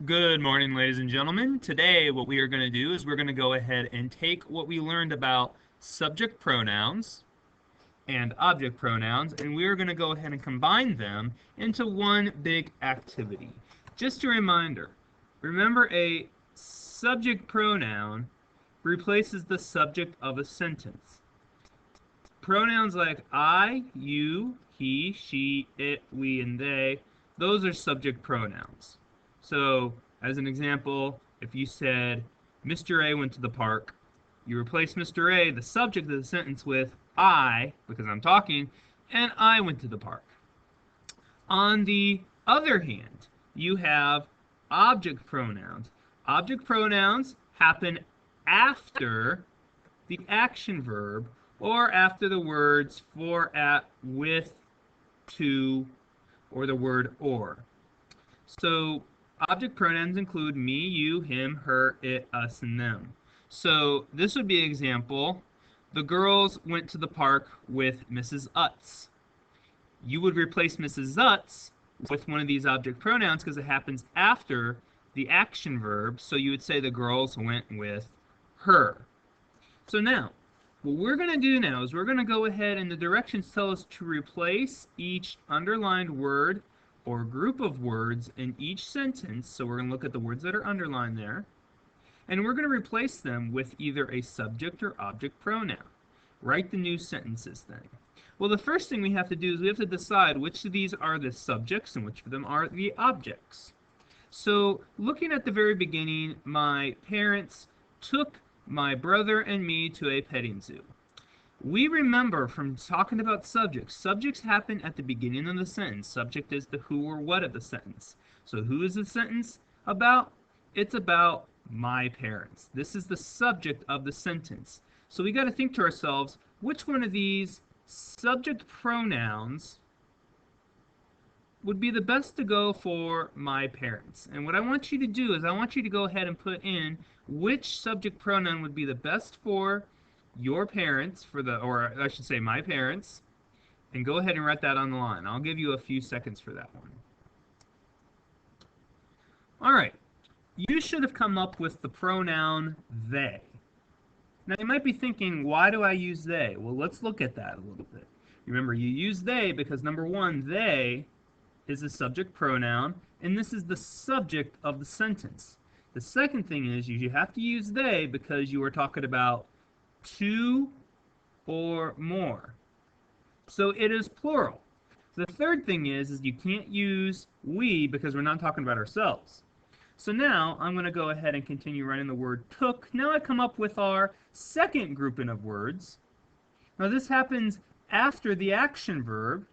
Good morning, ladies and gentlemen. Today, what we are going to do is we're going to go ahead and take what we learned about subject pronouns and object pronouns, and we are going to go ahead and combine them into one big activity. Just a reminder, remember a subject pronoun replaces the subject of a sentence. Pronouns like I, you, he, she, it, we, and they, those are subject pronouns. So, as an example, if you said, Mr. A went to the park, you replace Mr. A, the subject of the sentence, with I, because I'm talking, and I went to the park. On the other hand, you have object pronouns. Object pronouns happen after the action verb or after the words for, at, with, to, or the word or. So object pronouns include me, you, him, her, it, us, and them. So this would be an example. The girls went to the park with Mrs. Utz. You would replace Mrs. Utz with one of these object pronouns because it happens after the action verb. So you would say the girls went with her. So now, what we're going to do now is we're going to go ahead and the directions tell us to replace each underlined word or group of words in each sentence. So we're going to look at the words that are underlined there. And we're going to replace them with either a subject or object pronoun. Write the new sentences then. Well, the first thing we have to do is we have to decide which of these are the subjects and which of them are the objects. So looking at the very beginning, my parents took my brother and me to a petting zoo. We remember from talking about subjects, subjects happen at the beginning of the sentence. Subject is the who or what of the sentence. So who is the sentence about? It's about my parents. This is the subject of the sentence. So we got to think to ourselves, which one of these subject pronouns would be the best to go for my parents? And what I want you to do is I want you to go ahead and put in which subject pronoun would be the best for your parents, or I should say my parents, and go ahead and write that on the line. I'll give you a few seconds for that one. All right, you should have come up with the pronoun they. Now you might be thinking, why do I use they? Well, let's look at that a little bit. Remember, you use they because number one, they is a subject pronoun, and this is the subject of the sentence. The second thing is you have to use they because you are talking about two or more. So it is plural. The third thing is you can't use we because we're not talking about ourselves. So now I'm going to go ahead and continue writing the word took. Now I come up with our second grouping of words. Now this happens after the action verb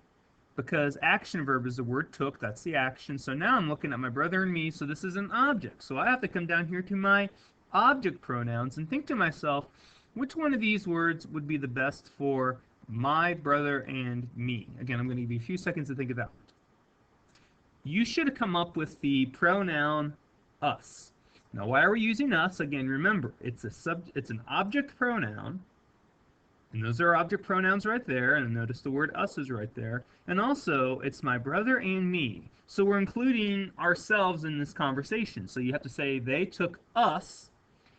because action verb is the word took. That's the action. So now I'm looking at my brother and me. So this is an object. So I have to come down here to my object pronouns and think to myself, which one of these words would be the best for my brother and me? Again, I'm going to give you a few seconds to think of that one. You should have come up with the pronoun us. Now, why are we using us? Again, remember, it's an object pronoun, and those are object pronouns right there, and notice the word us is right there. And also, it's my brother and me. So we're including ourselves in this conversation. So you have to say, they took us,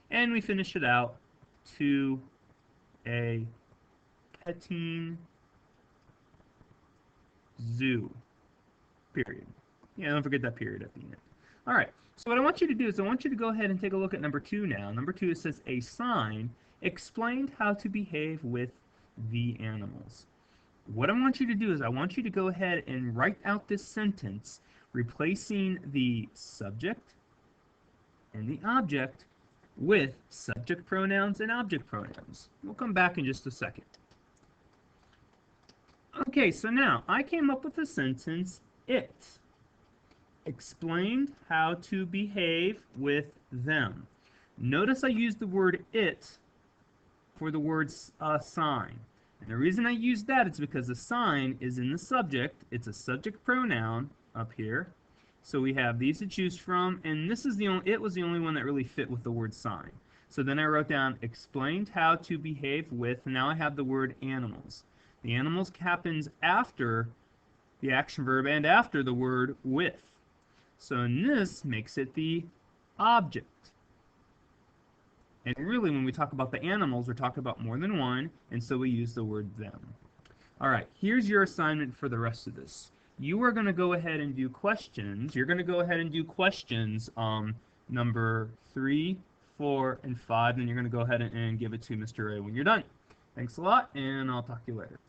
and we finish it out to a petting zoo. Period. Yeah, don't forget that period at the end. All right. So what I want you to do is I want you to go ahead and take a look at number 2 now. Number 2, it says a sign explained how to behave with the animals. What I want you to do is I want you to go ahead and write out this sentence replacing the subject and the object with subject pronouns and object pronouns. We'll come back in just a second. Okay, so now I came up with the sentence, it explained how to behave with them. Notice I used the word it for the word sign. And the reason I used that is because the sign is in the subject. It's a subject pronoun up here. So we have these to choose from, and this is it was the only one that really fit with the word sign. So then I wrote down explained how to behave with, and now I have the word animals. The animals happens after the action verb and after the word with. So in this makes it the object. And really, when we talk about the animals, we're talking about more than one, and so we use the word them. All right, here's your assignment for the rest of this. You are going to go ahead and do questions. You're going to go ahead and do questions number 3, 4, and 5, and you're going to go ahead and give it to Mr. A when you're done. Thanks a lot, and I'll talk to you later.